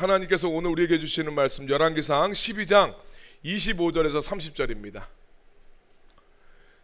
하나님께서 오늘 우리에게 주시는 말씀 열왕기상 12장 25절에서 30절입니다.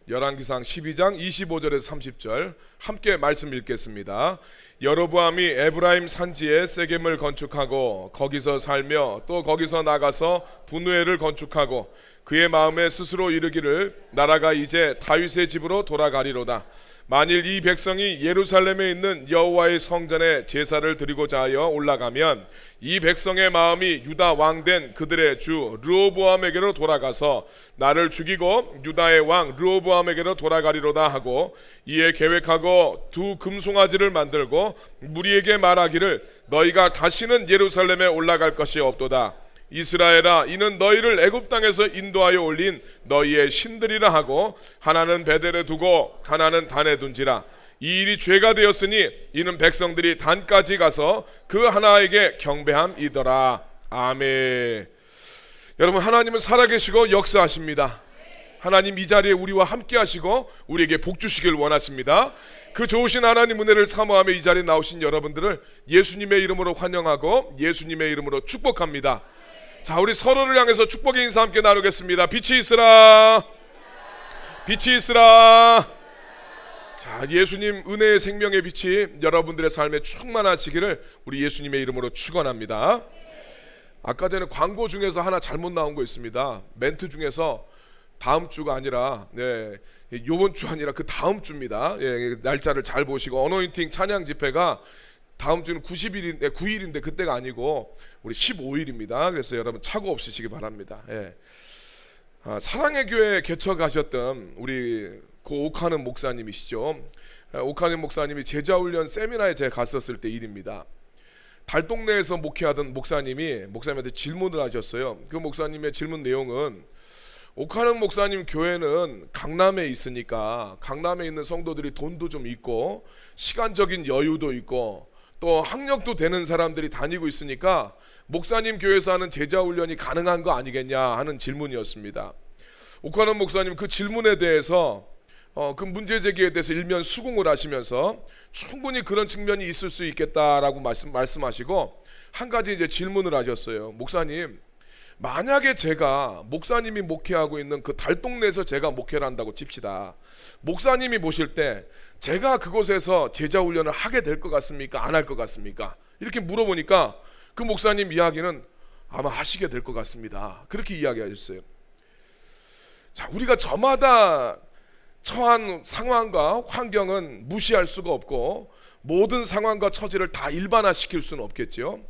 열왕기상 12장 25절에서 30절 함께 말씀 읽겠습니다. 여로보암이 에브라임 산지에 세겜을 건축하고 거기서 살며 또 거기서 나가서 분우엘을 건축하고 그의 마음에 스스로 이르기를 나라가 이제 다윗의 집으로 돌아가리로다. 만일 이 백성이 예루살렘에 있는 여호와의 성전에 제사를 드리고자 하여 올라가면 이 백성의 마음이 유다 왕된 그들의 주 르호보암에게로 돌아가서 나를 죽이고 유다의 왕 르호보암에게로 돌아가리로다 하고 이에 계획하고 두 금송아지를 만들고 무리에게 말하기를 너희가 다시는 예루살렘에 올라갈 것이 없도다. 이스라엘아, 이는 너희를 애굽 땅에서 인도하여 올린 너희의 신들이라 하고 하나는 베델에 두고 하나는 단에 둔지라. 이 일이 죄가 되었으니 이는 백성들이 단까지 가서 그 하나에게 경배함이더라. 아멘. 여러분, 하나님은 살아계시고 역사하십니다. 하나님 이 자리에 우리와 함께 하시고 우리에게 복 주시길 원하십니다. 그 좋으신 하나님 은혜를 사모하며 이 자리에 나오신 여러분들을 예수님의 이름으로 환영하고 예수님의 이름으로 축복합니다. 자, 우리 서로를 향해서 축복의 인사 함께 나누겠습니다. 빛이 있으라, 빛이 있으라. 자, 예수님 은혜의 생명의 빛이 여러분들의 삶에 충만하시기를 우리 예수님의 이름으로 축원합니다. 아까 전에 광고 중에서 하나 잘못 나온 거 있습니다. 멘트 중에서 다음 주가 아니라 요번 주 아니라 그 다음 주입니다. 날짜를 잘 보시고 어노인팅 찬양 집회가 다음 주는 9일인데 그때가 아니고 우리 15일입니다. 그래서 여러분 착오 없으시기 바랍니다. 사랑의 교회 개척하셨던 우리 그 옥하는 목사님이시죠. 옥하는 목사님이 제자훈련 세미나에 제가 갔었을 때 일입니다. 달동네에서 목회하던 목사님한테 질문을 하셨어요. 그 목사님의 질문 내용은 옥하는 목사님 교회는 강남에 있으니까 강남에 있는 성도들이 돈도 좀 있고 시간적인 여유도 있고 또 학력도 되는 사람들이 다니고 있으니까 목사님 교회에서 하는 제자훈련이 가능한 거 아니겠냐 하는 질문이었습니다. 옥하는 목사님 그 질문에 대해서 그 문제제기에 대해서 일면 수긍을 하시면서 충분히 그런 측면이 있을 수 있겠다라고 말씀하시고 한 가지 이제 질문을 하셨어요. 목사님, 만약에 제가 목사님이 목회하고 있는 그 달동네에서 제가 목회를 한다고 칩시다. 목사님이 보실 때 제가 그곳에서 제자훈련을 하게 될 것 같습니까? 안 할 것 같습니까? 이렇게 물어보니까 그 목사님 이야기는 아마 하시게 될 것 같습니다. 그렇게 이야기하셨어요. 자, 우리가 저마다 처한 상황과 환경은 무시할 수가 없고 모든 상황과 처지를 다 일반화시킬 수는 없겠죠.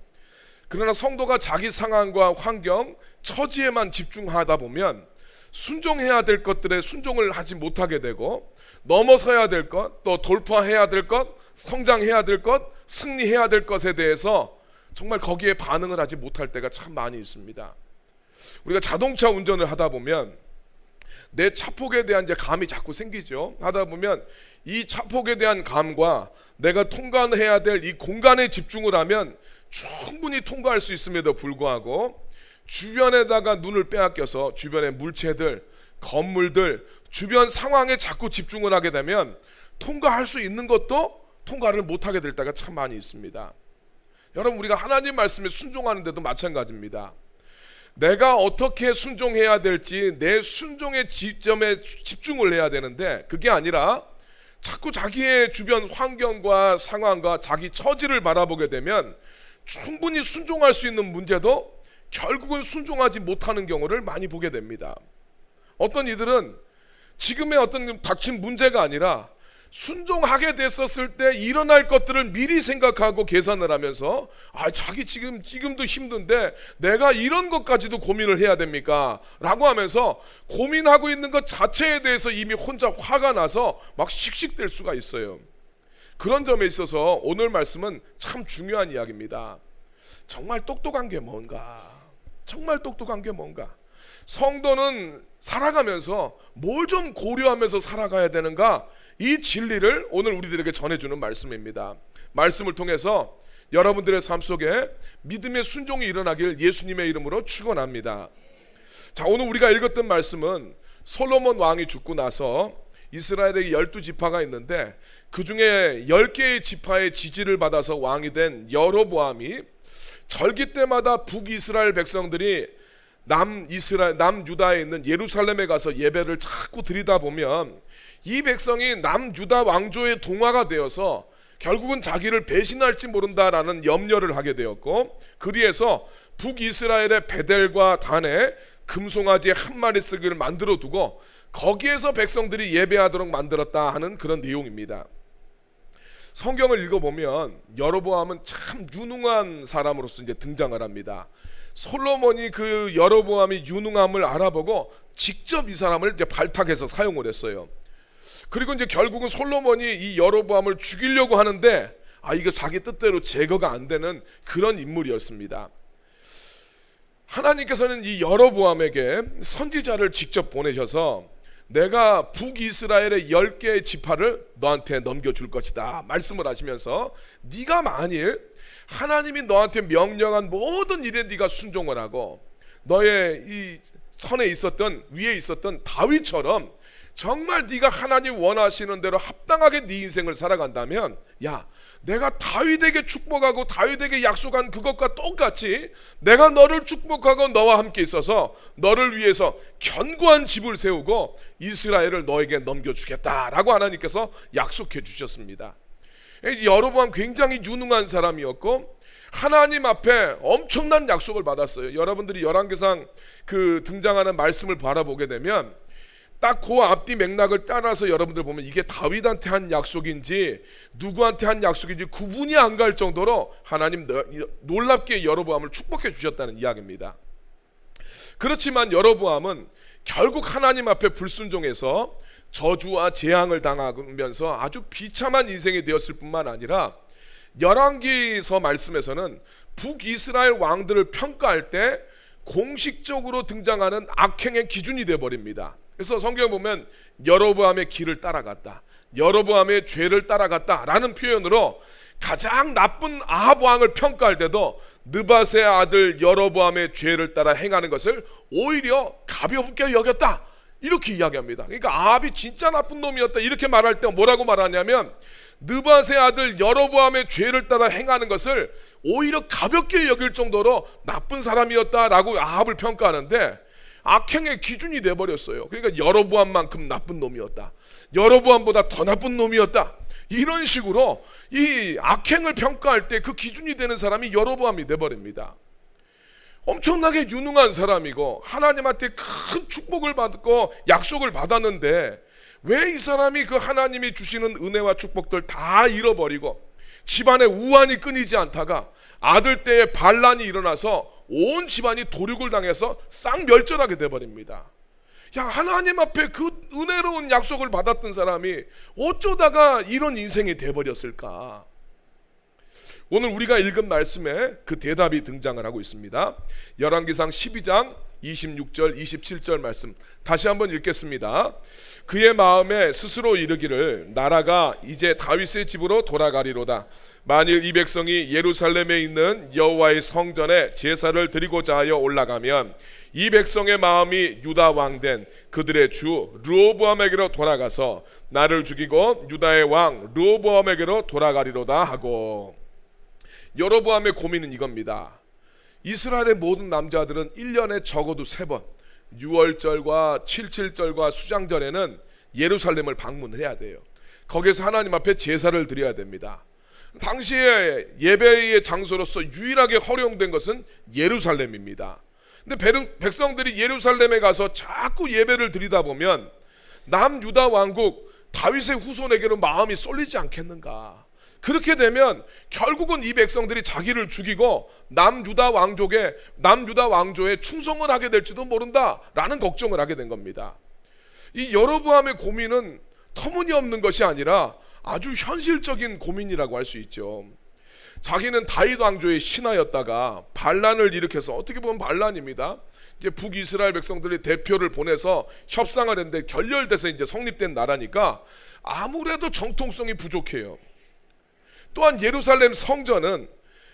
그러나 성도가 자기 상황과 환경, 처지에만 집중하다 보면 순종해야 될 것들에 순종을 하지 못하게 되고 넘어서야 될 것, 또 돌파해야 될 것, 성장해야 될 것, 승리해야 될 것에 대해서 정말 거기에 반응을 하지 못할 때가 참 많이 있습니다. 우리가 자동차 운전을 하다 보면 내 차폭에 대한 이제 감이 자꾸 생기죠. 하다 보면 이 차폭에 대한 감과 내가 통과해야 될 이 공간에 집중을 하면 충분히 통과할 수 있음에도 불구하고 주변에다가 눈을 빼앗겨서 주변의 물체들, 건물들, 주변 상황에 자꾸 집중을 하게 되면 통과할 수 있는 것도 통과를 못하게 될 때가 참 많이 있습니다. 여러분, 우리가 하나님 말씀에 순종하는 데도 마찬가지입니다. 내가 어떻게 순종해야 될지 내 순종의 지점에 집중을 해야 되는데 그게 아니라 자꾸 자기의 주변 환경과 상황과 자기 처지를 바라보게 되면 충분히 순종할 수 있는 문제도 결국은 순종하지 못하는 경우를 많이 보게 됩니다. 어떤 이들은 지금의 어떤 닥친 문제가 아니라 순종하게 됐었을 때 일어날 것들을 미리 생각하고 계산을 하면서 자기 지금도 힘든데 내가 이런 것까지도 고민을 해야 됩니까? 라고 하면서 고민하고 있는 것 자체에 대해서 이미 혼자 화가 나서 막 씩씩댈 수가 있어요. 그런 점에 있어서 오늘 말씀은 참 중요한 이야기입니다. 정말 똑똑한 게 뭔가? 정말 똑똑한 게 뭔가? 성도는 살아가면서 뭘 좀 고려하면서 살아가야 되는가? 이 진리를 오늘 우리들에게 전해주는 말씀입니다. 말씀을 통해서 여러분들의 삶 속에 믿음의 순종이 일어나길 예수님의 이름으로 축원합니다. 자, 오늘 우리가 읽었던 말씀은 솔로몬 왕이 죽고 나서 이스라엘에 12지파가 있는데 그 중에 10개의 지파의 지지를 받아서 왕이 된 여로보암이 절기 때마다 북이스라엘 백성들이 남유다에 있는 예루살렘에 가서 예배를 자꾸 드리다 보면 이 백성이 남유다 왕조의 동화가 되어서 결국은 자기를 배신할지 모른다라는 염려를 하게 되었고, 그리해서 북이스라엘의 베델과 단에 금송아지 한 마리씩을 만들어 두고 거기에서 백성들이 예배하도록 만들었다 하는 그런 내용입니다. 성경을 읽어보면 여로보암은 참 유능한 사람으로서 이제 등장을 합니다. 솔로몬이 그 여로보암이 유능함을 알아보고 직접 이 사람을 이제 발탁해서 사용을 했어요. 그리고 이제 결국은 솔로몬이 이 여로보암을 죽이려고 하는데 이거 자기 뜻대로 제거가 안 되는 그런 인물이었습니다. 하나님께서는 이 여로보암에게 선지자를 직접 보내셔서 내가 북이스라엘의 10개의 지파를 너한테 넘겨줄 것이다 말씀을 하시면서, 네가 만일 하나님이 너한테 명령한 모든 일에 네가 순종을 하고 너의 이 선에 있었던 위에 있었던 다윗처럼 정말 네가 하나님 원하시는 대로 합당하게 네 인생을 살아간다면, 야, 내가 다윗에게 축복하고 다윗에게 약속한 그것과 똑같이 내가 너를 축복하고 너와 함께 있어서 너를 위해서 견고한 집을 세우고 이스라엘을 너에게 넘겨주겠다라고 하나님께서 약속해 주셨습니다. 여로보암 굉장히 유능한 사람이었고 하나님 앞에 엄청난 약속을 받았어요. 여러분들이 열왕기상 그 등장하는 말씀을 바라보게 되면 딱 그 앞뒤 맥락을 따라서 여러분들 보면 이게 다윗한테 한 약속인지 누구한테 한 약속인지 구분이 안 갈 정도로 하나님 놀랍게 여로보암을 축복해 주셨다는 이야기입니다. 그렇지만 여로보암은 결국 하나님 앞에 불순종해서 저주와 재앙을 당하면서 아주 비참한 인생이 되었을 뿐만 아니라 열왕기서 말씀에서는 북이스라엘 왕들을 평가할 때 공식적으로 등장하는 악행의 기준이 되어버립니다. 그래서 성경에 보면 여로보암의 길을 따라갔다, 여로보암의 죄를 따라갔다라는 표현으로 가장 나쁜 아합 왕을 평가할 때도 느밧의 아들 여로보암의 죄를 따라 행하는 것을 오히려 가볍게 여겼다 이렇게 이야기합니다. 그러니까 아합이 진짜 나쁜 놈이었다 이렇게 말할 때 뭐라고 말하냐면 느밧의 아들 여로보암의 죄를 따라 행하는 것을 오히려 가볍게 여길 정도로 나쁜 사람이었다라고 아합을 평가하는데 악행의 기준이 돼버렸어요. 그러니까 여로보암만큼 나쁜 놈이었다, 여로보암보다 더 나쁜 놈이었다, 이런 식으로 이 악행을 평가할 때 그 기준이 되는 사람이 여로보암이 돼버립니다. 엄청나게 유능한 사람이고 하나님한테 큰 축복을 받고 약속을 받았는데 왜 이 사람이 그 하나님이 주시는 은혜와 축복들 다 잃어버리고 집안에 우환이 끊이지 않다가 아들 때에 반란이 일어나서 온 집안이 도륙을 당해서 쌍멸절하게 돼버립니다. 야, 하나님 앞에 그 은혜로운 약속을 받았던 사람이 어쩌다가 이런 인생이 돼버렸을까? 오늘 우리가 읽은 말씀에 그 대답이 등장을 하고 있습니다. 열왕기상 12장 26절 27절 말씀 다시 한번 읽겠습니다. 그의 마음에 스스로 이르기를 나라가 이제 다윗의 집으로 돌아가리로다. 만일 이 백성이 예루살렘에 있는 여호와의 성전에 제사를 드리고자 하여 올라가면 이 백성의 마음이 유다 왕된 그들의 주 르호보암에게로 돌아가서 나를 죽이고 유다의 왕 르호보암에게로 돌아가리로다 하고. 여로보암의 고민은 이겁니다. 이스라엘의 모든 남자들은 1년에 적어도 3번 6월절과 77절과 수장절에는 예루살렘을 방문해야 돼요. 거기서 하나님 앞에 제사를 드려야 됩니다. 당시에 예배의 장소로서 유일하게 허용된 것은 예루살렘입니다. 근데 백성들이 예루살렘에 가서 자꾸 예배를 드리다 보면 남유다 왕국 다윗의 후손에게는 마음이 쏠리지 않겠는가? 그렇게 되면 결국은 이 백성들이 자기를 죽이고 남유다 왕조에 충성을 하게 될지도 모른다라는 걱정을 하게 된 겁니다. 이 여로보암의 고민은 터무니없는 것이 아니라 아주 현실적인 고민이라고 할 수 있죠. 자기는 다윗 왕조의 신하였다가 반란을 일으켜서, 어떻게 보면 반란입니다. 이제 북이스라엘 백성들이 대표를 보내서 협상을 했는데 결렬돼서 이제 성립된 나라니까 아무래도 정통성이 부족해요. 또한 예루살렘 성전은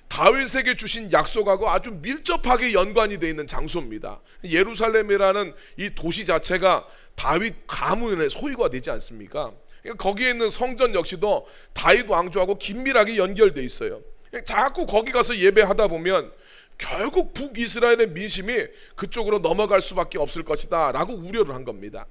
다윗에게 주신 약속하고 아주 밀접하게 연관이 되어 있는 장소입니다. 예루살렘이라는 이 도시 자체가 다윗 가문의 소유가 되지 않습니까? 그러니까 거기에 있는 성전 역시도 다윗 왕조하고 긴밀하게 연결되어 있어요. 자꾸 거기 가서 예배하다 보면 결국 북이스라엘의 민심이 그쪽으로 넘어갈 수밖에 없을 것이다 라고 우려를 한 겁니다.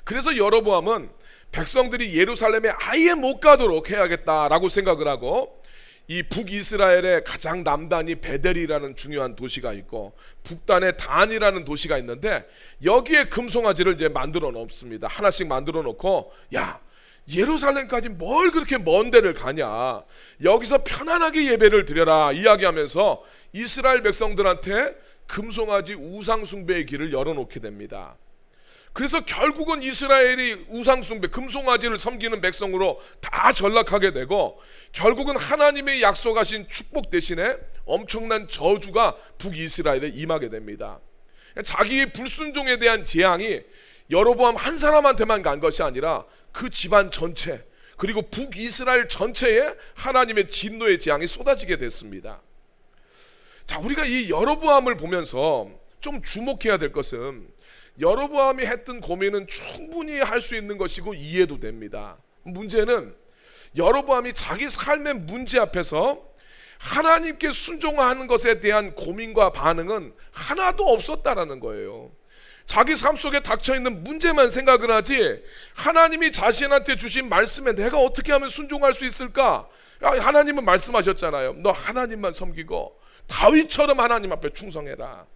그래서 여로보암은 백성들이 예루살렘에 아예 못 가도록 해야겠다라고 생각을 하고, 이 북이스라엘의 가장 남단이 베델이라는 중요한 도시가 있고 북단에 단이라는 도시가 있는데, 여기에 금송아지를 이제 만들어 놓습니다. 하나씩 만들어 놓고, 야, 예루살렘까지 뭘 그렇게 먼 데를 가냐, 여기서 편안하게 예배를 드려라 이야기하면서 이스라엘 백성들한테 금송아지 우상숭배의 길을 열어놓게 됩니다. 그래서 결국은 이스라엘이 우상숭배, 금송아지를 섬기는 백성으로 다 전락하게 되고, 결국은 하나님의 약속하신 축복 대신에 엄청난 저주가 북이스라엘에 임하게 됩니다. 자기의 불순종에 대한 재앙이 여로보암 한 사람한테만 간 것이 아니라 그 집안 전체, 그리고 북이스라엘 전체에 하나님의 진노의 재앙이 쏟아지게 됐습니다. 자, 우리가 이 여로보암을 보면서 좀 주목해야 될 것은, 여로보암이 했던 고민은 충분히 할 수 있는 것이고 이해도 됩니다. 문제는 여로보암이 자기 삶의 문제 앞에서 하나님께 순종하는 것에 대한 고민과 반응은 하나도 없었다라는 거예요. 자기 삶 속에 닥쳐있는 문제만 생각을 하지, 하나님이 자신한테 주신 말씀에 내가 어떻게 하면 순종할 수 있을까? 하나님은 말씀하셨잖아요. 너 하나님만 섬기고 다윗처럼 하나님 앞에 충성해라,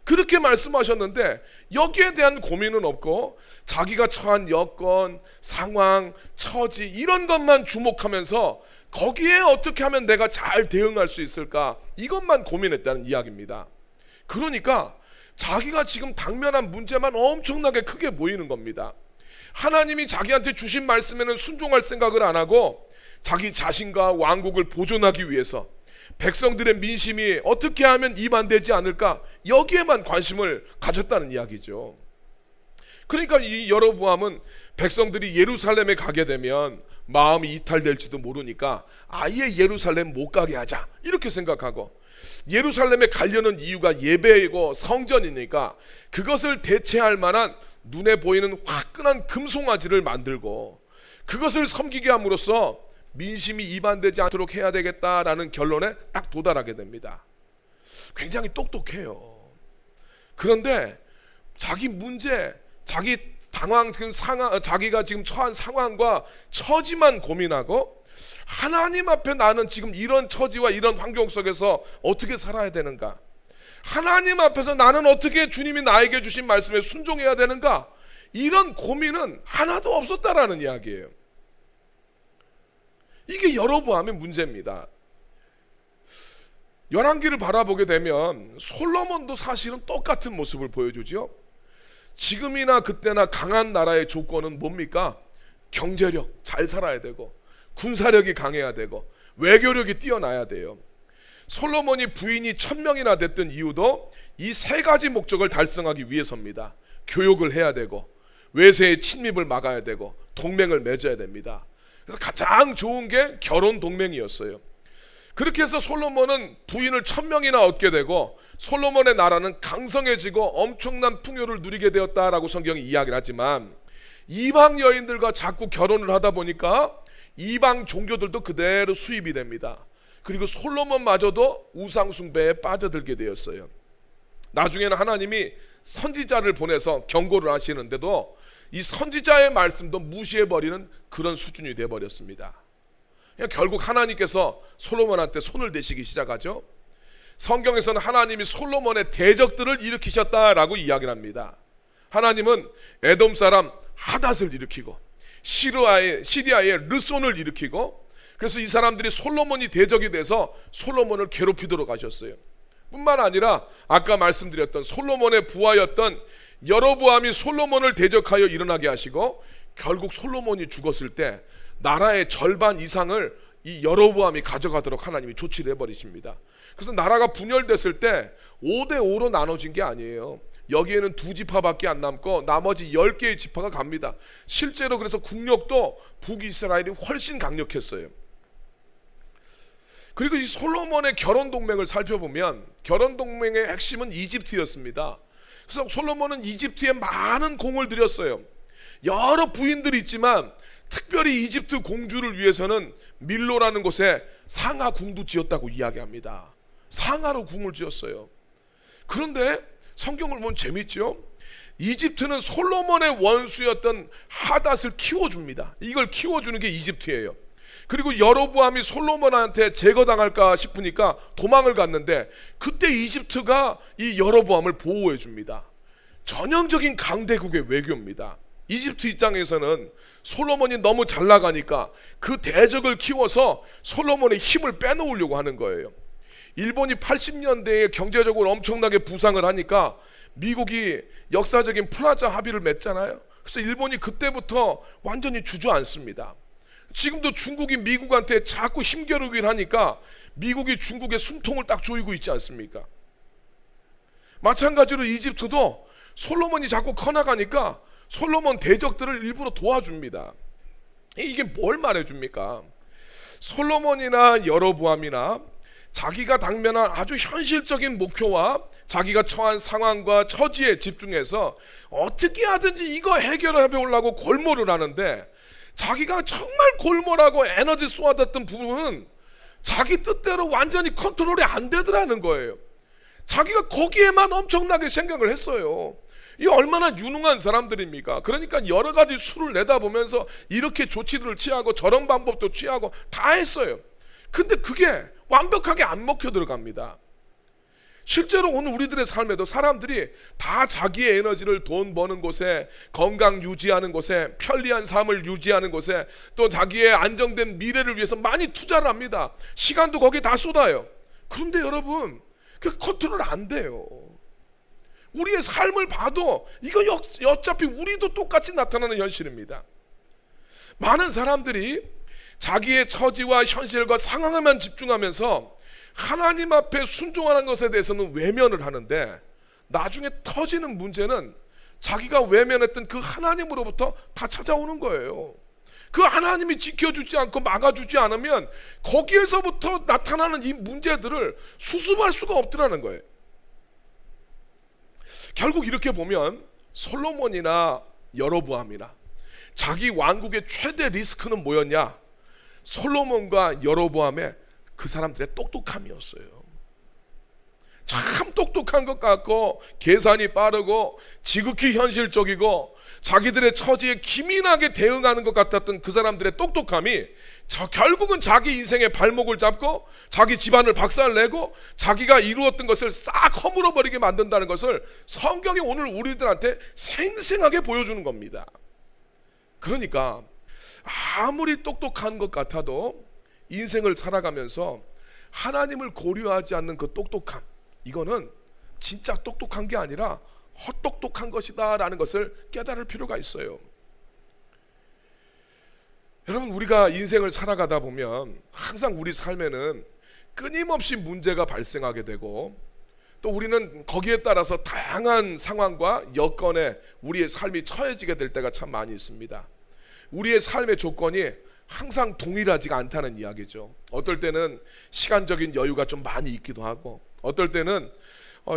그렇게 말씀하셨는데 여기에 대한 고민은 없고 자기가 처한 여건, 상황, 처지 이런 것만 주목하면서 거기에 어떻게 하면 내가 잘 대응할 수 있을까, 이것만 고민했다는 이야기입니다. 그러니까 자기가 지금 당면한 문제만 엄청나게 크게 보이는 겁니다. 하나님이 자기한테 주신 말씀에는 순종할 생각을 안 하고 자기 자신과 왕국을 보존하기 위해서 백성들의 민심이 어떻게 하면 이반되지 않을까, 여기에만 관심을 가졌다는 이야기죠. 그러니까 이 여로보암은 백성들이 예루살렘에 가게 되면 마음이 이탈될지도 모르니까 아예 예루살렘 못 가게 하자 이렇게 생각하고, 예루살렘에 가려는 이유가 예배이고 성전이니까 그것을 대체할 만한 눈에 보이는 화끈한 금송아지를 만들고 그것을 섬기게 함으로써 민심이 이반되지 않도록 해야 되겠다라는 결론에 딱 도달하게 됩니다. 굉장히 똑똑해요. 그런데 자기 문제, 자기 당황, 자기가 지금 처한 상황과 처지만 고민하고, 하나님 앞에 나는 지금 이런 처지와 이런 환경 속에서 어떻게 살아야 되는가, 하나님 앞에서 나는 어떻게 주님이 나에게 주신 말씀에 순종해야 되는가, 이런 고민은 하나도 없었다라는 이야기예요. 이게 여로보암의 문제입니다. 열왕기를 바라보게 되면 솔로몬도 사실은 똑같은 모습을 보여주죠. 지금이나 그때나 강한 나라의 조건은 뭡니까? 경제력, 잘 살아야 되고 군사력이 강해야 되고 외교력이 뛰어나야 돼요. 솔로몬이 부인이 1000명이나 됐던 이유도 이 세 가지 목적을 달성하기 위해서입니다. 교육을 해야 되고 외세의 침입을 막아야 되고 동맹을 맺어야 됩니다. 그래서 가장 좋은 게 결혼 동맹이었어요. 그렇게 해서 솔로몬은 부인을 1000명이나 얻게 되고 솔로몬의 나라는 강성해지고 엄청난 풍요를 누리게 되었다라고 성경이 이야기를 하지만, 이방 여인들과 자꾸 결혼을 하다 보니까 이방 종교들도 그대로 수입이 됩니다. 그리고 솔로몬마저도 우상숭배에 빠져들게 되었어요. 나중에는 하나님이 선지자를 보내서 경고를 하시는데도 이 선지자의 말씀도 무시해버리는 그런 수준이 되어버렸습니다. 결국 하나님께서 솔로몬한테 손을 대시기 시작하죠. 성경에서는 하나님이 솔로몬의 대적들을 일으키셨다라고 이야기를 합니다. 하나님은 에돔 사람 하닷을 일으키고 시리아의 르손을 일으키고, 그래서 이 사람들이 솔로몬이 대적이 돼서 솔로몬을 괴롭히도록 하셨어요. 뿐만 아니라 아까 말씀드렸던 솔로몬의 부하였던 여로보암이 솔로몬을 대적하여 일어나게 하시고, 결국 솔로몬이 죽었을 때 나라의 절반 이상을 이 여로보암이 가져가도록 하나님이 조치를 해버리십니다. 그래서 나라가 분열됐을 때 5대5로 나눠진 게 아니에요. 여기에는 2지파밖에 안 남고 나머지 10개의 지파가 갑니다. 실제로 그래서 국력도 북이스라엘이 훨씬 강력했어요. 그리고 이 솔로몬의 결혼 동맹을 살펴보면 결혼 동맹의 핵심은 이집트였습니다. 그래서 솔로몬은 이집트에 많은 공을 들였어요. 여러 부인들이 있지만 특별히 이집트 공주를 위해서는 밀로라는 곳에 상하궁도 지었다고 이야기합니다. 상하로 궁을 지었어요. 그런데 성경을 보면 재밌죠. 이집트는 솔로몬의 원수였던 하닷을 키워줍니다. 이걸 키워주는 게 이집트예요. 그리고 여로보암이 솔로몬한테 제거당할까 싶으니까 도망을 갔는데 그때 이집트가 이 여로보암을 보호해 줍니다. 전형적인 강대국의 외교입니다. 이집트 입장에서는 솔로몬이 너무 잘 나가니까 그 대적을 키워서 솔로몬의 힘을 빼놓으려고 하는 거예요. 일본이 80년대에 경제적으로 엄청나게 부상을 하니까 미국이 역사적인 프라자 합의를 맺잖아요. 그래서 일본이 그때부터 완전히 주저앉습니다. 지금도 중국이 미국한테 자꾸 힘겨루기를 하니까 미국이 중국의 숨통을 딱 조이고 있지 않습니까? 마찬가지로 이집트도 솔로몬이 자꾸 커나가니까 솔로몬 대적들을 일부러 도와줍니다. 이게 뭘 말해줍니까? 솔로몬이나 여로보암이나 자기가 당면한 아주 현실적인 목표와 자기가 처한 상황과 처지에 집중해서 어떻게 하든지 이거 해결해 보려고 골몰을 하는데, 자기가 정말 골몰하고 에너지 쏟아졌던 부분은 자기 뜻대로 완전히 컨트롤이 안 되더라는 거예요. 자기가 거기에만 엄청나게 생각을 했어요. 이 얼마나 유능한 사람들입니까? 그러니까 여러 가지 수를 내다보면서 이렇게 조치들을 취하고 저런 방법도 취하고 다 했어요. 근데 그게 완벽하게 안 먹혀 들어갑니다. 실제로 오늘 우리들의 삶에도 사람들이 다 자기의 에너지를 돈 버는 곳에, 건강 유지하는 곳에, 편리한 삶을 유지하는 곳에, 또 자기의 안정된 미래를 위해서 많이 투자를 합니다. 시간도 거기에 다 쏟아요. 그런데 여러분, 그 컨트롤 안 돼요. 우리의 삶을 봐도 이거 어차피 우리도 똑같이 나타나는 현실입니다. 많은 사람들이 자기의 처지와 현실과 상황에만 집중하면서 하나님 앞에 순종하는 것에 대해서는 외면을 하는데, 나중에 터지는 문제는 자기가 외면했던 그 하나님으로부터 다 찾아오는 거예요. 그 하나님이 지켜주지 않고 막아주지 않으면 거기에서부터 나타나는 이 문제들을 수습할 수가 없더라는 거예요. 결국 이렇게 보면 솔로몬이나 여로보암이나 자기 왕국의 최대 리스크는 뭐였냐? 솔로몬과 여로보암의 그 사람들의 똑똑함이었어요. 참 똑똑한 것 같고 계산이 빠르고 지극히 현실적이고 자기들의 처지에 기민하게 대응하는 것 같았던 그 사람들의 똑똑함이 결국은 자기 인생의 발목을 잡고 자기 집안을 박살내고 자기가 이루었던 것을 싹 허물어버리게 만든다는 것을 성경이 오늘 우리들한테 생생하게 보여주는 겁니다. 그러니까 아무리 똑똑한 것 같아도 인생을 살아가면서 하나님을 고려하지 않는 그 똑똑함, 이거는 진짜 똑똑한 게 아니라 헛똑똑한 것이다 라는 것을 깨달을 필요가 있어요. 여러분, 우리가 인생을 살아가다 보면 항상 우리 삶에는 끊임없이 문제가 발생하게 되고, 또 우리는 거기에 따라서 다양한 상황과 여건에 우리의 삶이 처해지게 될 때가 참 많이 있습니다. 우리의 삶의 조건이 항상 동일하지가 않다는 이야기죠. 어떨 때는 시간적인 여유가 좀 많이 있기도 하고, 어떨 때는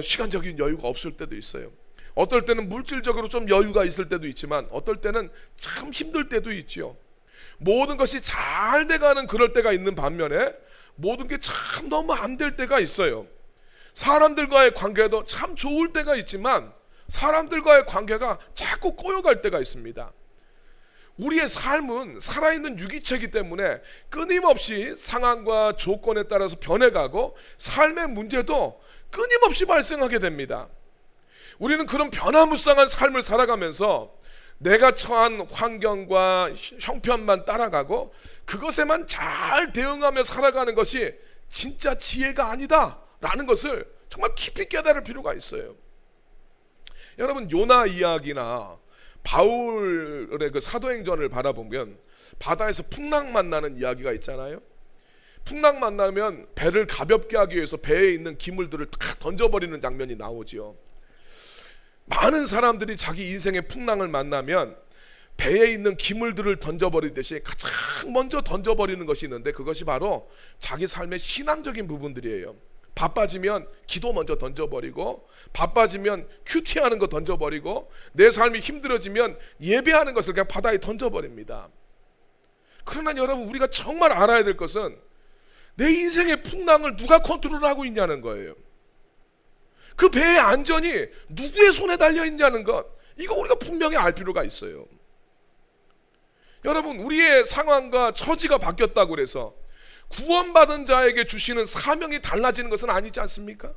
시간적인 여유가 없을 때도 있어요. 어떨 때는 물질적으로 좀 여유가 있을 때도 있지만 어떨 때는 참 힘들 때도 있지요. 모든 것이 잘 돼가는 그럴 때가 있는 반면에 모든 게 참 너무 안 될 때가 있어요. 사람들과의 관계도 참 좋을 때가 있지만 사람들과의 관계가 자꾸 꼬여갈 때가 있습니다. 우리의 삶은 살아있는 유기체이기 때문에 끊임없이 상황과 조건에 따라서 변해가고 삶의 문제도 끊임없이 발생하게 됩니다. 우리는 그런 변화무쌍한 삶을 살아가면서 내가 처한 환경과 형편만 따라가고 그것에만 잘 대응하며 살아가는 것이 진짜 지혜가 아니다 라는 것을 정말 깊이 깨달을 필요가 있어요. 여러분, 요나 이야기나 바울의 그 사도행전을 바라보면 바다에서 풍랑 만나는 이야기가 있잖아요. 풍랑 만나면 배를 가볍게 하기 위해서 배에 있는 기물들을 다 던져버리는 장면이 나오지요. 많은 사람들이 자기 인생의 풍랑을 만나면 배에 있는 기물들을 던져버리듯이 가장 먼저 던져버리는 것이 있는데, 그것이 바로 자기 삶의 신앙적인 부분들이에요. 바빠지면 기도 먼저 던져버리고, 바빠지면 큐티하는 거 던져버리고, 내 삶이 힘들어지면 예배하는 것을 그냥 바다에 던져버립니다. 그러나 여러분, 우리가 정말 알아야 될 것은 내 인생의 풍랑을 누가 컨트롤하고 있냐는 거예요. 그 배의 안전이 누구의 손에 달려 있냐는 것, 이거 우리가 분명히 알 필요가 있어요. 여러분, 우리의 상황과 처지가 바뀌었다고 해서 구원받은 자에게 주시는 사명이 달라지는 것은 아니지 않습니까?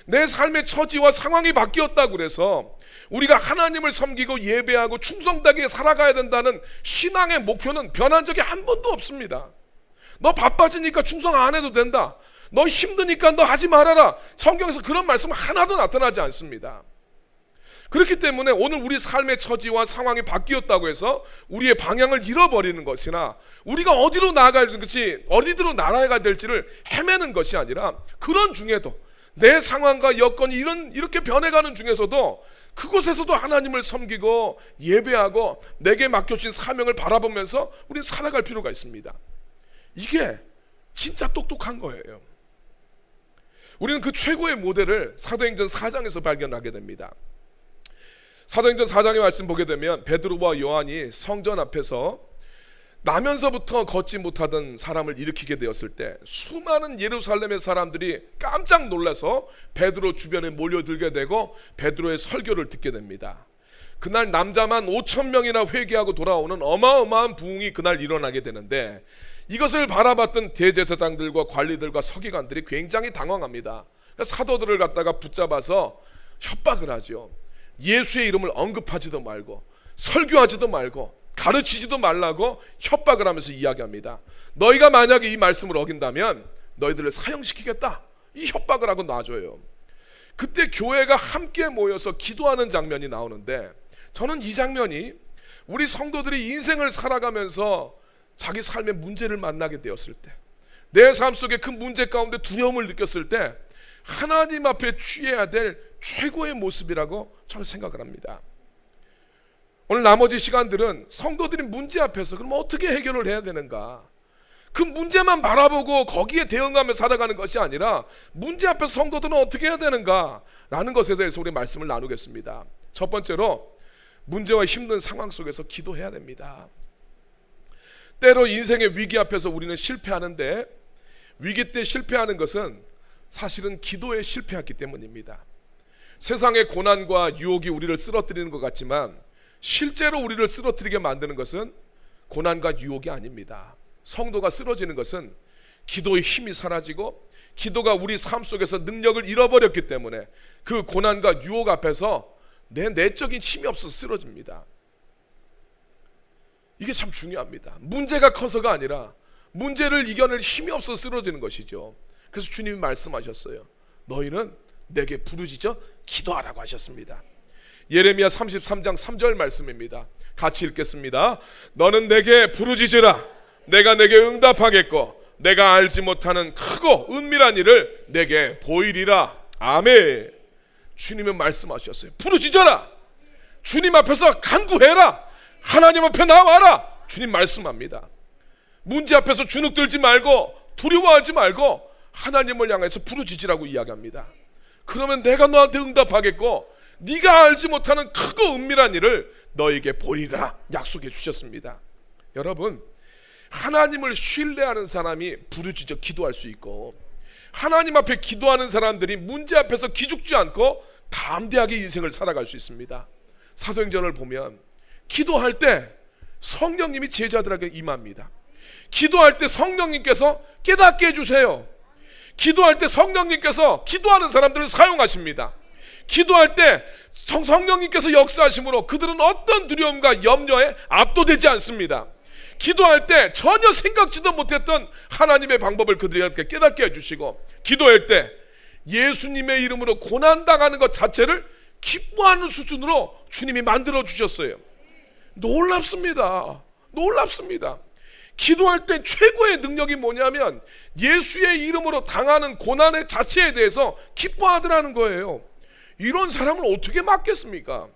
내 삶의 처지와 상황이 바뀌었다고 해서 우리가 하나님을 섬기고 예배하고 충성되게 살아가야 된다는 신앙의 목표는 변한 적이 한 번도 없습니다. 너 바빠지니까 충성 안 해도 된다, 너 힘드니까 너 하지 말아라, 성경에서 그런 말씀 하나도 나타나지 않습니다. 그렇기 때문에 오늘 우리 삶의 처지와 상황이 바뀌었다고 해서 우리의 방향을 잃어버리는 것이나 우리가 어디로 나아가야 될지, 어디로 나아가야 될지를 헤매는 것이 아니라, 그런 중에도 내 상황과 여건이 이렇게 변해가는 중에서도 그곳에서도 하나님을 섬기고 예배하고 내게 맡겨진 사명을 바라보면서 우리는 살아갈 필요가 있습니다. 이게 진짜 똑똑한 거예요. 우리는 그 최고의 모델을 사도행전 4장에서 발견하게 됩니다. 사도행전 4장의 말씀 보게 되면 베드로와 요한이 성전 앞에서 나면서부터 걷지 못하던 사람을 일으키게 되었을 때 수많은 예루살렘의 사람들이 깜짝 놀라서 베드로 주변에 몰려들게 되고 베드로의 설교를 듣게 됩니다. 그날 남자만 5,000명이나 회개하고 돌아오는 어마어마한 부흥이 그날 일어나게 되는데, 이것을 바라봤던 대제사장들과 관리들과 서기관들이 굉장히 당황합니다. 사도들을 갖다가 붙잡아서 협박을 하죠. 예수의 이름을 언급하지도 말고 설교하지도 말고 가르치지도 말라고 협박을 하면서 이야기합니다. 너희가 만약에 이 말씀을 어긴다면 너희들을 사형시키겠다, 이 협박을 하고 놔줘요. 그때 교회가 함께 모여서 기도하는 장면이 나오는데, 저는 이 장면이 우리 성도들이 인생을 살아가면서 자기 삶의 문제를 만나게 되었을 때, 내 삶 속에 그 문제 가운데 두려움을 느꼈을 때 하나님 앞에 취해야 될 최고의 모습이라고 저는 생각을 합니다. 오늘 나머지 시간들은 성도들이 문제 앞에서 그럼 어떻게 해결을 해야 되는가, 그 문제만 바라보고 거기에 대응하며 살아가는 것이 아니라 문제 앞에서 성도들은 어떻게 해야 되는가 라는 것에 대해서 우리 말씀을 나누겠습니다. 첫 번째로, 문제와 힘든 상황 속에서 기도해야 됩니다. 때로 인생의 위기 앞에서 우리는 실패하는데, 위기 때 실패하는 것은 사실은 기도에 실패했기 때문입니다. 세상의 고난과 유혹이 우리를 쓰러뜨리는 것 같지만 실제로 우리를 쓰러뜨리게 만드는 것은 고난과 유혹이 아닙니다. 성도가 쓰러지는 것은 기도의 힘이 사라지고 기도가 우리 삶 속에서 능력을 잃어버렸기 때문에 그 고난과 유혹 앞에서 내 내적인 힘이 없어서 쓰러집니다. 이게 참 중요합니다. 문제가 커서가 아니라 문제를 이겨낼 힘이 없어서 쓰러지는 것이죠. 그래서 주님이 말씀하셨어요. 너희는 내게 부르짖어 기도하라고 하셨습니다. 예레미야 33장 3절 말씀입니다. 같이 읽겠습니다. 너는 내게 부르짖으라. 내가 내게 응답하겠고 내가 알지 못하는 크고 은밀한 일을 내게 보이리라. 아멘. 주님은 말씀하셨어요. 부르짖어라. 주님 앞에서 간구해라. 하나님 앞에 나와라. 주님 말씀합니다. 문제 앞에서 주눅들지 말고 두려워하지 말고 하나님을 향해서 부르짖으라고 이야기합니다. 그러면 내가 너한테 응답하겠고 네가 알지 못하는 크고 은밀한 일을 너에게 보리라 약속해 주셨습니다. 여러분, 하나님을 신뢰하는 사람이 부르짖어 기도할 수 있고, 하나님 앞에 기도하는 사람들이 문제 앞에서 기죽지 않고 담대하게 인생을 살아갈 수 있습니다. 사도행전을 보면 기도할 때 성령님이 제자들에게 임합니다. 기도할 때 성령님께서 깨닫게 해주세요. 기도할 때 성령님께서 기도하는 사람들을 사용하십니다. 기도할 때 성령님께서 역사하심으로 그들은 어떤 두려움과 염려에 압도되지 않습니다. 기도할 때 전혀 생각지도 못했던 하나님의 방법을 그들에게 깨닫게 해주시고, 기도할 때 예수님의 이름으로 고난당하는 것 자체를 기뻐하는 수준으로 주님이 만들어 주셨어요. 놀랍습니다. 놀랍습니다. 기도할 때 최고의 능력이 뭐냐면 예수의 이름으로 당하는 고난의 자체에 대해서 기뻐하더라는 거예요. 이런 사람을 어떻게 막겠습니까?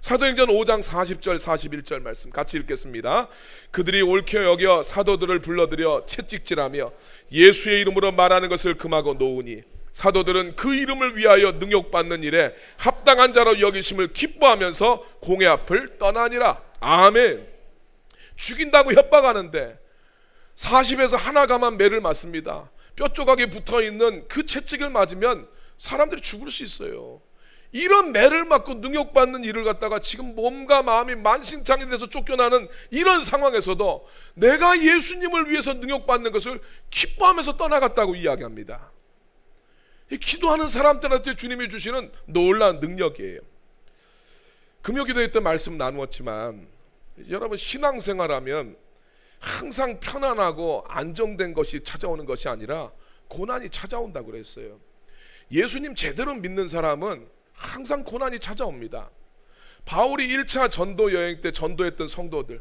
사도행전 5장 40절 41절 말씀 같이 읽겠습니다. 그들이 옳게 여겨 사도들을 불러들여 채찍질하며 예수의 이름으로 말하는 것을 금하고 놓으니 사도들은 그 이름을 위하여 능욕받는 일에 합당한 자로 여기심을 기뻐하면서 공회 앞을 떠나니라. 아멘. 죽인다고 협박하는데 40에서 하나가만 매를 맞습니다. 뼈 조각에 붙어있는 그 채찍을 맞으면 사람들이 죽을 수 있어요. 이런 매를 맞고 능욕받는 일을 갖다가 지금 몸과 마음이 만신창이 돼서 쫓겨나는 이런 상황에서도 내가 예수님을 위해서 능욕받는 것을 기뻐하면서 떠나갔다고 이야기합니다. 기도하는 사람들한테 주님이 주시는 놀라운 능력이에요. 금요기도회 때 말씀 나누었지만 여러분, 신앙생활하면 항상 편안하고 안정된 것이 찾아오는 것이 아니라 고난이 찾아온다고 그랬어요. 예수님 제대로 믿는 사람은 항상 고난이 찾아옵니다. 바울이 1차 전도 여행 때 전도했던 성도들,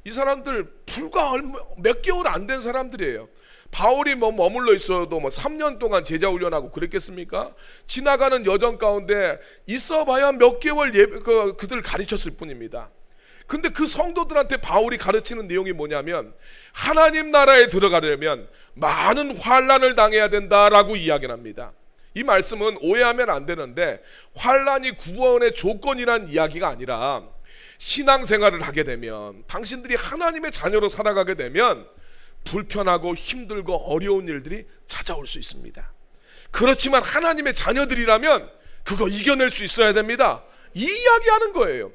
이 사람들 불과 몇 개월 안 된 사람들이에요. 바울이 머물러 있어도 3년 동안 제자 훈련하고 그랬겠습니까? 지나가는 여정 가운데 있어봐야 몇 개월 그들을 가르쳤을 뿐입니다. 근데 그 성도들한테 바울이 가르치는 내용이 뭐냐면, 하나님 나라에 들어가려면 많은 환난을 당해야 된다라고 이야기를 합니다. 이 말씀은 오해하면 안 되는데, 환난이 구원의 조건이란 이야기가 아니라 신앙생활을 하게 되면, 당신들이 하나님의 자녀로 살아가게 되면 불편하고 힘들고 어려운 일들이 찾아올 수 있습니다. 그렇지만 하나님의 자녀들이라면 그거 이겨낼 수 있어야 됩니다. 이 이야기하는 거예요.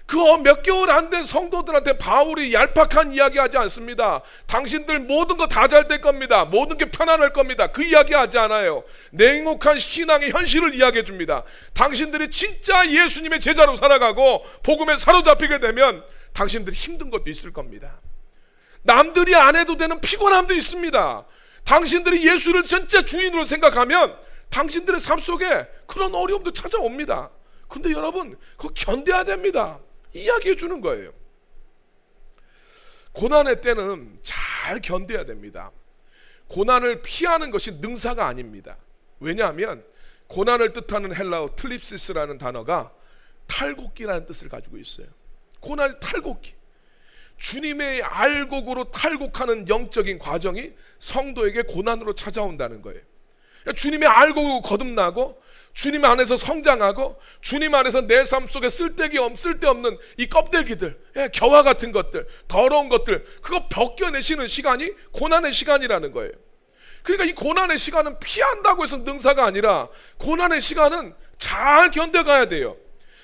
그 몇 개월 안 된 성도들한테 바울이 얄팍한 이야기 하지 않습니다. 당신들 모든 거 다 잘 될 겁니다. 모든 게 편안할 겁니다. 그 이야기 하지 않아요. 냉혹한 신앙의 현실을 이야기해 줍니다. 당신들이 진짜 예수님의 제자로 살아가고 복음에 사로잡히게 되면 당신들이 힘든 것도 있을 겁니다. 남들이 안 해도 되는 피곤함도 있습니다. 당신들이 예수를 진짜 주인으로 생각하면 당신들의 삶 속에 그런 어려움도 찾아옵니다. 근데 여러분, 그거 견뎌야 됩니다. 이야기해 주는 거예요. 고난의 때는 잘 견뎌야 됩니다. 고난을 피하는 것이 능사가 아닙니다. 왜냐하면 고난을 뜻하는 헬라어 틀립시스라는 단어가 탈곡기라는 뜻을 가지고 있어요. 고난의 탈곡기, 주님의 알곡으로 탈곡하는 영적인 과정이 성도에게 고난으로 찾아온다는 거예요. 주님의 알곡으로 거듭나고 주님 안에서 성장하고 주님 안에서 내 삶 속에 쓸데없는 이 껍데기들, 겨와 같은 것들, 더러운 것들, 그거 벗겨내시는 시간이 고난의 시간이라는 거예요. 그러니까 이 고난의 시간은 피한다고 해서 능사가 아니라 고난의 시간은 잘 견뎌가야 돼요.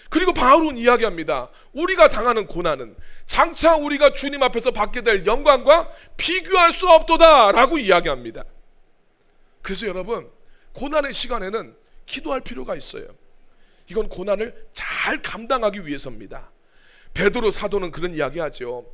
그리고 바울은 이야기합니다. 우리가 당하는 고난은 장차 우리가 주님 앞에서 받게 될 영광과 비교할 수 없도다 라고 이야기합니다. 그래서 여러분, 고난의 시간에는 기도할 필요가 있어요. 이건 고난을 잘 감당하기 위해서입니다. 베드로 사도는 그런 이야기하죠.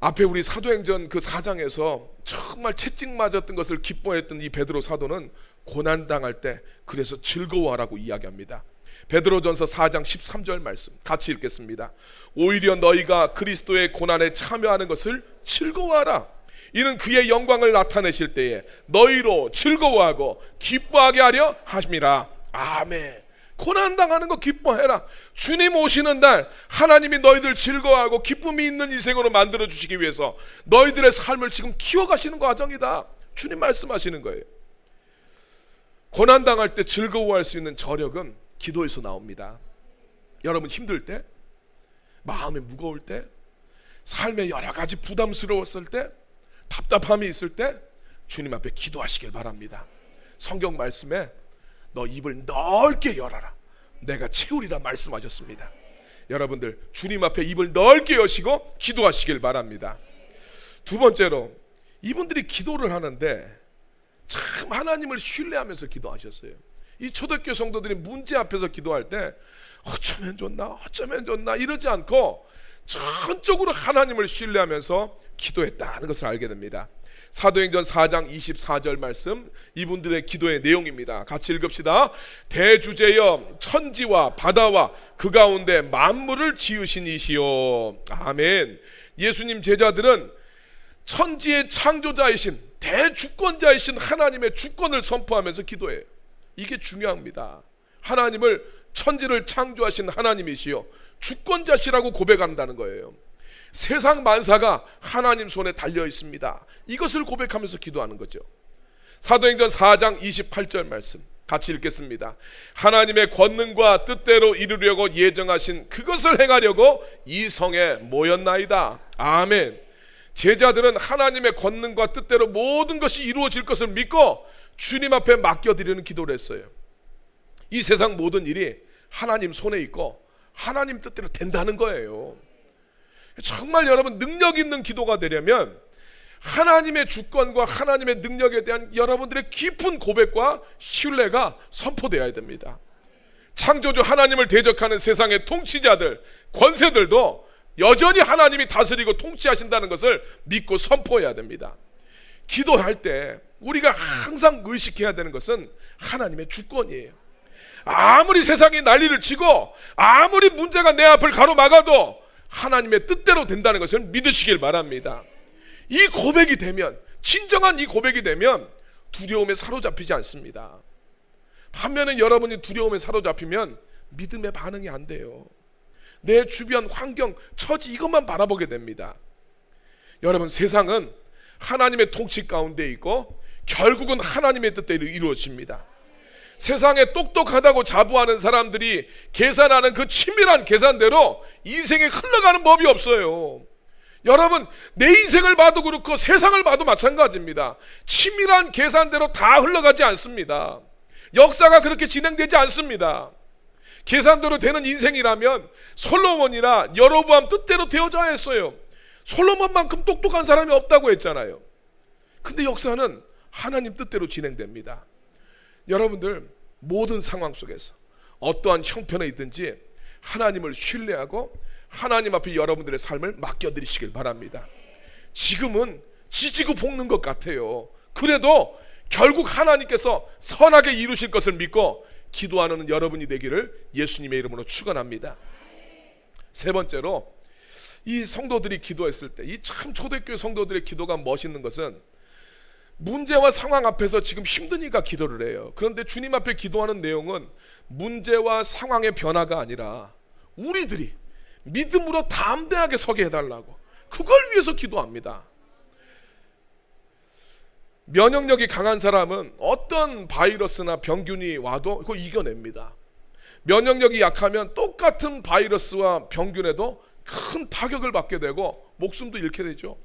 앞에 우리 사도행전 그 4장에서 정말 채찍 맞았던 것을 기뻐했던 이 베드로 사도는 고난 당할 때 그래서 즐거워하라고 이야기합니다. 베드로전서 4장 13절 말씀 같이 읽겠습니다. 오히려 너희가 그리스도의 고난에 참여하는 것을 즐거워하라. 이는 그의 영광을 나타내실 때에 너희로 즐거워하고 기뻐하게 하려 하심이라. 아멘. 고난당하는 거 기뻐해라. 주님 오시는 날 하나님이 너희들 즐거워하고 기쁨이 있는 인생으로 만들어 주시기 위해서 너희들의 삶을 지금 키워가시는 과정이다. 주님 말씀하시는 거예요. 고난당할 때 즐거워할 수 있는 저력은 기도에서 나옵니다. 여러분, 힘들 때, 마음이 무거울 때, 삶에 여러 가지 부담스러웠을 때, 답답함이 있을 때 주님 앞에 기도하시길 바랍니다. 성경 말씀에 너 입을 넓게 열어라, 내가 채우리라 말씀하셨습니다. 여러분들, 주님 앞에 입을 넓게 여시고 기도하시길 바랍니다. 두 번째로, 이분들이 기도를 하는데 참 하나님을 신뢰하면서 기도하셨어요. 이 초대교회 성도들이 문제 앞에서 기도할 때 어쩌면 좋나 이러지 않고 전적으로 하나님을 신뢰하면서 기도했다는 것을 알게 됩니다. 사도행전 4장 24절 말씀, 이분들의 기도의 내용입니다. 같이 읽읍시다. 대주제여 천지와 바다와 그 가운데 만물을 지으신 이시요. 아멘. 예수님 제자들은 천지의 창조자이신 대주권자이신 하나님의 주권을 선포하면서 기도해요. 이게 중요합니다. 하나님을, 천지를 창조하신 하나님이시요 주권자시라고 고백한다는 거예요. 세상 만사가 하나님 손에 달려 있습니다. 이것을 고백하면서 기도하는 거죠. 사도행전 4장 28절 말씀 같이 읽겠습니다. 하나님의 권능과 뜻대로 이루려고 예정하신 그것을 행하려고 이 성에 모였나이다. 아멘. 제자들은 하나님의 권능과 뜻대로 모든 것이 이루어질 것을 믿고 주님 앞에 맡겨드리는 기도를 했어요. 이 세상 모든 일이 하나님 손에 있고 하나님 뜻대로 된다는 거예요. 정말 여러분 능력 있는 기도가 되려면 하나님의 주권과 하나님의 능력에 대한 여러분들의 깊은 고백과 신뢰가 선포되어야 됩니다. 창조주 하나님을 대적하는 세상의 통치자들, 권세들도 여전히 하나님이 다스리고 통치하신다는 것을 믿고 선포해야 됩니다. 기도할 때 우리가 항상 의식해야 되는 것은 하나님의 주권이에요. 아무리 세상이 난리를 치고 아무리 문제가 내 앞을 가로막아도 하나님의 뜻대로 된다는 것을 믿으시길 바랍니다. 이 고백이 되면, 진정한 이 고백이 되면 두려움에 사로잡히지 않습니다. 반면에 여러분이 두려움에 사로잡히면 믿음의 반응이 안 돼요. 내 주변 환경, 처지 이것만 바라보게 됩니다. 여러분, 세상은 하나님의 통치 가운데 있고 결국은 하나님의 뜻대로 이루어집니다. 세상에 똑똑하다고 자부하는 사람들이 계산하는 그 치밀한 계산대로 인생에 흘러가는 법이 없어요. 여러분, 내 인생을 봐도 그렇고 세상을 봐도 마찬가지입니다. 치밀한 계산대로 다 흘러가지 않습니다. 역사가 그렇게 진행되지 않습니다. 계산대로 되는 인생이라면 솔로몬이나 여로보암 뜻대로 되어져야 했어요. 솔로몬만큼 똑똑한 사람이 없다고 했잖아요. 근데 역사는 하나님 뜻대로 진행됩니다. 여러분들 모든 상황 속에서 어떠한 형편에 있든지 하나님을 신뢰하고 하나님 앞에 여러분들의 삶을 맡겨드리시길 바랍니다. 지금은 지지고 볶는 것 같아요. 그래도 결국 하나님께서 선하게 이루실 것을 믿고 기도하는 여러분이 되기를 예수님의 이름으로 축원합니다. 세 번째로, 이 성도들이 기도했을 때, 이 참 초대교회 성도들의 기도가 멋있는 것은 문제와 상황 앞에서 지금 힘드니까 기도를 해요. 그런데 주님 앞에 기도하는 내용은 문제와 상황의 변화가 아니라 우리들이 믿음으로 담대하게 서게 해달라고, 그걸 위해서 기도합니다. 면역력이 강한 사람은 어떤 바이러스나 병균이 와도 그걸 이겨냅니다. 면역력이 약하면 똑같은 바이러스와 병균에도 큰 타격을 받게 되고 목숨도 잃게 되죠.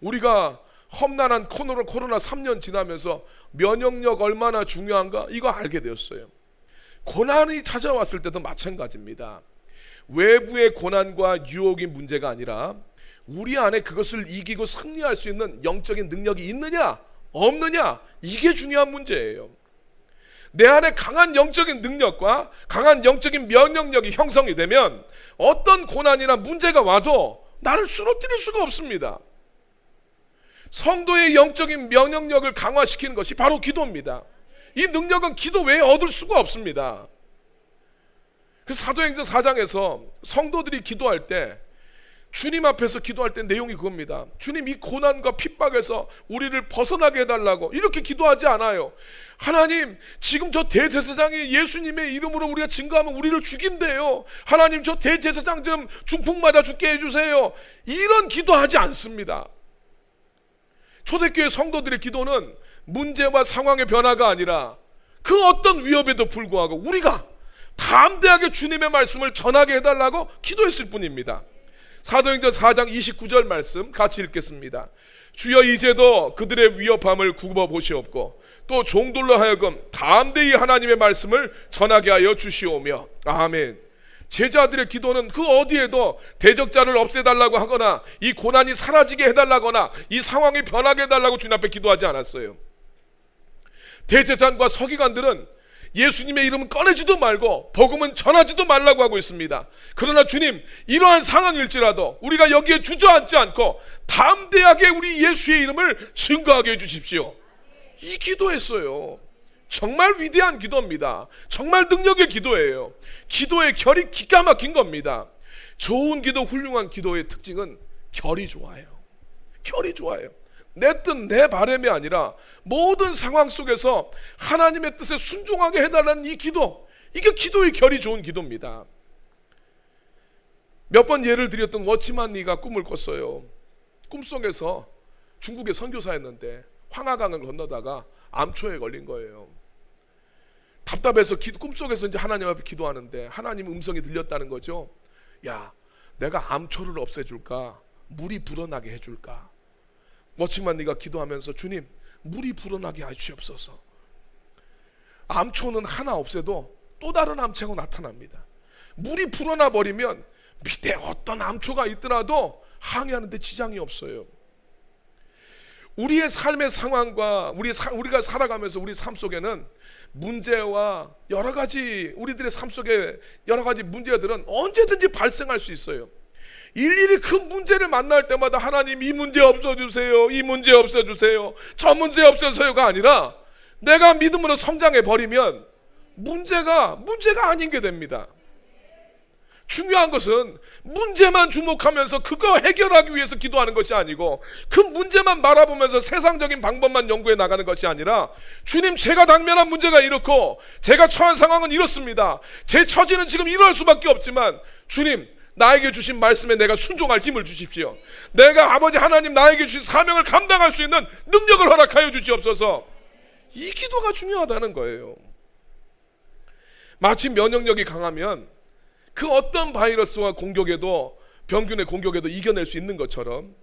우리가 험난한 코로나 3년 지나면서 면역력 얼마나 중요한가 이거 알게 되었어요. 고난이 찾아왔을 때도 마찬가지입니다. 외부의 고난과 유혹이 문제가 아니라 우리 안에 그것을 이기고 승리할 수 있는 영적인 능력이 있느냐 없느냐, 이게 중요한 문제예요. 내 안에 강한 영적인 능력과 강한 영적인 면역력이 형성이 되면 어떤 고난이나 문제가 와도 나를 쓰러뜨릴 수가 없습니다. 성도의 영적인 면역력을 강화시키는 것이 바로 기도입니다. 이 능력은 기도 외에 얻을 수가 없습니다. 그래서 사도행전 4장에서 성도들이 기도할 때, 주님 앞에서 기도할 때 내용이 그겁니다. 주님, 이 고난과 핍박에서 우리를 벗어나게 해달라고 이렇게 기도하지 않아요. 하나님, 지금 저 대제사장이 예수님의 이름으로 우리가 증거하면 우리를 죽인대요. 하나님, 저 대제사장 좀 중풍 맞아 죽게 해주세요. 이런 기도하지 않습니다. 초대교회 성도들의 기도는 문제와 상황의 변화가 아니라 그 어떤 위협에도 불구하고 우리가 담대하게 주님의 말씀을 전하게 해달라고 기도했을 뿐입니다. 사도행전 4장 29절 말씀 같이 읽겠습니다. 주여, 이제도 그들의 위협함을 굽어보시옵고 또 종들로 하여금 담대히 하나님의 말씀을 전하게 하여 주시오며. 아멘. 제자들의 기도는 그 어디에도 대적자를 없애달라고 하거나 이 고난이 사라지게 해달라거나 이 상황이 변하게 해달라고 주님 앞에 기도하지 않았어요. 대제사장과 서기관들은 예수님의 이름은 꺼내지도 말고 복음은 전하지도 말라고 하고 있습니다. 그러나 주님, 이러한 상황일지라도 우리가 여기에 주저앉지 않고 담대하게 우리 예수의 이름을 증거하게 해주십시오. 이 기도했어요. 정말 위대한 기도입니다. 정말 능력의 기도예요. 기도의 결이 기가 막힌 겁니다. 좋은 기도, 훌륭한 기도의 특징은 결이 좋아요. 결이 좋아요. 내 뜻, 내 바람이 아니라 모든 상황 속에서 하나님의 뜻에 순종하게 해달라는 이 기도, 이게 기도의 결이 좋은 기도입니다. 몇 번 예를 드렸던 워치만리가 꿈을 꿨어요. 꿈속에서 중국의 선교사였는데 황하강을 건너다가 암초에 걸린 거예요. 답답해서 꿈속에서 이제 하나님 앞에 기도하는데 하나님 음성이 들렸다는 거죠. 야, 내가 암초를 없애줄까? 물이 불어나게 해줄까? 워칭만 네가 기도하면서 주님 물이 불어나게 하시옵소서. 암초는 하나 없애도 또 다른 암초가 나타납니다. 물이 불어나 버리면 밑에 어떤 암초가 있더라도 항해하는데 지장이 없어요. 우리의 삶의 상황과 우리가 살아가면서 우리 삶 속에는 문제와 여러 가지 우리들의 삶 속에 여러 가지 문제들은 언제든지 발생할 수 있어요. 일일이 그 문제를 만날 때마다 하나님 이 문제 없어주세요, 이 문제 없어주세요, 저 문제 없어서요가 아니라 내가 믿음으로 성장해 버리면 문제가 아닌 게 됩니다. 중요한 것은 문제만 주목하면서 그거 해결하기 위해서 기도하는 것이 아니고 그 문제만 바라보면서 세상적인 방법만 연구해 나가는 것이 아니라 주님 제가 당면한 문제가 이렇고 제가 처한 상황은 이렇습니다. 제 처지는 지금 이럴 수밖에 없지만 주님 나에게 주신 말씀에 내가 순종할 힘을 주십시오. 내가 아버지 하나님 나에게 주신 사명을 감당할 수 있는 능력을 허락하여 주시옵소서. 이 기도가 중요하다는 거예요. 마치 면역력이 강하면 그 어떤 바이러스와 공격에도 병균의 공격에도 이겨낼 수 있는 것처럼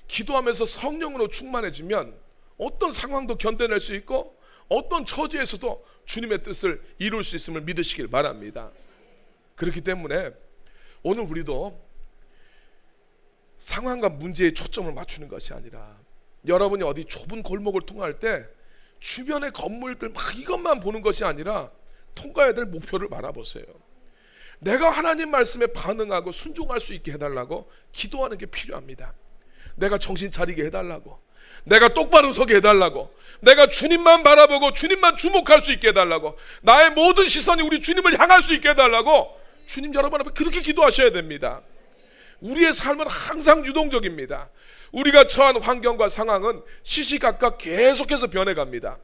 기도하면서 성령으로 충만해지면 어떤 상황도 견뎌낼 수 있고 어떤 처지에서도 주님의 뜻을 이룰 수 있음을 믿으시길 바랍니다. 그렇기 때문에 오늘 우리도 상황과 문제에 초점을 맞추는 것이 아니라 여러분이 어디 좁은 골목을 통할 때 주변의 건물들 막 이것만 보는 것이 아니라 통과해야 될 목표를 바라보세요. 내가 하나님 말씀에 반응하고 순종할 수 있게 해달라고 기도하는 게 필요합니다. 내가 정신 차리게 해달라고, 내가 똑바로 서게 해달라고, 내가 주님만 바라보고 주님만 주목할 수 있게 해달라고, 나의 모든 시선이 우리 주님을 향할 수 있게 해달라고 주님 여러분 앞에 그렇게 기도하셔야 됩니다. 우리의 삶은 항상 유동적입니다. 우리가 처한 환경과 상황은 시시각각 계속해서 변해갑니다.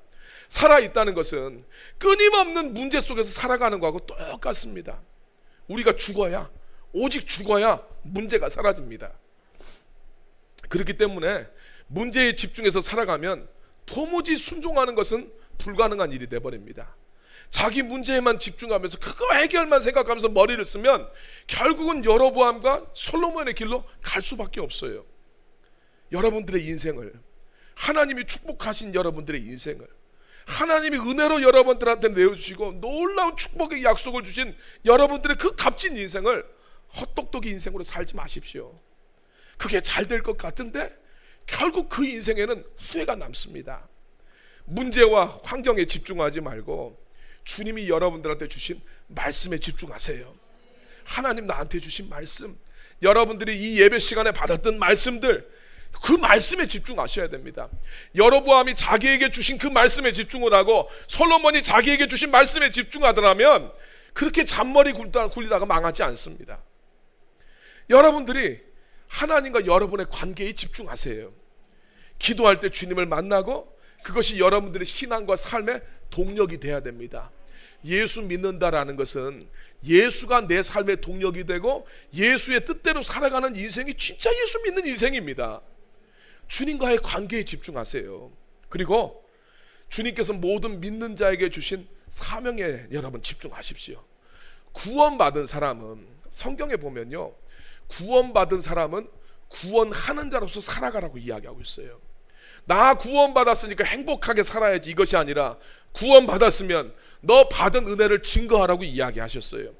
살아있다는 것은 끊임없는 문제 속에서 살아가는 거하고 똑같습니다. 우리가 죽어야, 오직 죽어야 문제가 사라집니다. 그렇기 때문에 문제에 집중해서 살아가면 도무지 순종하는 것은 불가능한 일이 돼버립니다. 자기 문제에만 집중하면서 그거 해결만 생각하면서 머리를 쓰면 결국은 여로보암과 솔로몬의 길로 갈 수밖에 없어요. 여러분들의 인생을, 하나님이 축복하신 여러분들의 인생을 하나님이 은혜로 여러분들한테 내어주시고 놀라운 축복의 약속을 주신 여러분들의 그 값진 인생을 헛똑똑이 인생으로 살지 마십시오. 그게 잘 될 것 같은데 결국 그 인생에는 후회가 남습니다. 문제와 환경에 집중하지 말고 주님이 여러분들한테 주신 말씀에 집중하세요. 하나님 나한테 주신 말씀, 여러분들이 이 예배 시간에 받았던 말씀들, 그 말씀에 집중하셔야 됩니다. 여로보암이 자기에게 주신 그 말씀에 집중을 하고 솔로몬이 자기에게 주신 말씀에 집중하더라면 그렇게 잔머리 굴리다가 망하지 않습니다. 여러분들이 하나님과 여러분의 관계에 집중하세요. 기도할 때 주님을 만나고 그것이 여러분들의 신앙과 삶의 동력이 돼야 됩니다. 예수 믿는다라는 것은 예수가 내 삶의 동력이 되고 예수의 뜻대로 살아가는 인생이 진짜 예수 믿는 인생입니다. 주님과의 관계에 집중하세요. 그리고 주님께서 모든 믿는 자에게 주신 사명에 여러분 집중하십시오. 구원받은 사람은 성경에 보면요, 구원받은 사람은 구원하는 자로서 살아가라고 이야기하고 있어요. 나 구원받았으니까 행복하게 살아야지 이것이 아니라 구원받았으면 너 받은 은혜를 증거하라고 이야기하셨어요.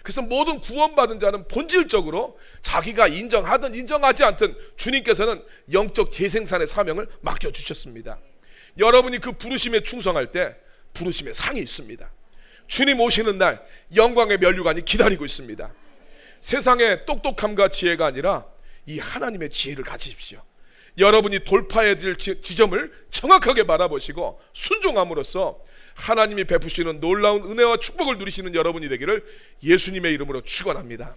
그래서 모든 구원받은 자는 본질적으로 자기가 인정하든 인정하지 않든 주님께서는 영적 재생산의 사명을 맡겨주셨습니다. 여러분이 그 부르심에 충성할 때 부르심의 상이 있습니다. 주님 오시는 날 영광의 면류관이 기다리고 있습니다. 세상의 똑똑함과 지혜가 아니라 이 하나님의 지혜를 가지십시오. 여러분이 돌파해야 될 지점을 정확하게 바라보시고 순종함으로써 하나님이 베푸시는 놀라운 은혜와 축복을 누리시는 여러분이 되기를 예수님의 이름으로 축원합니다.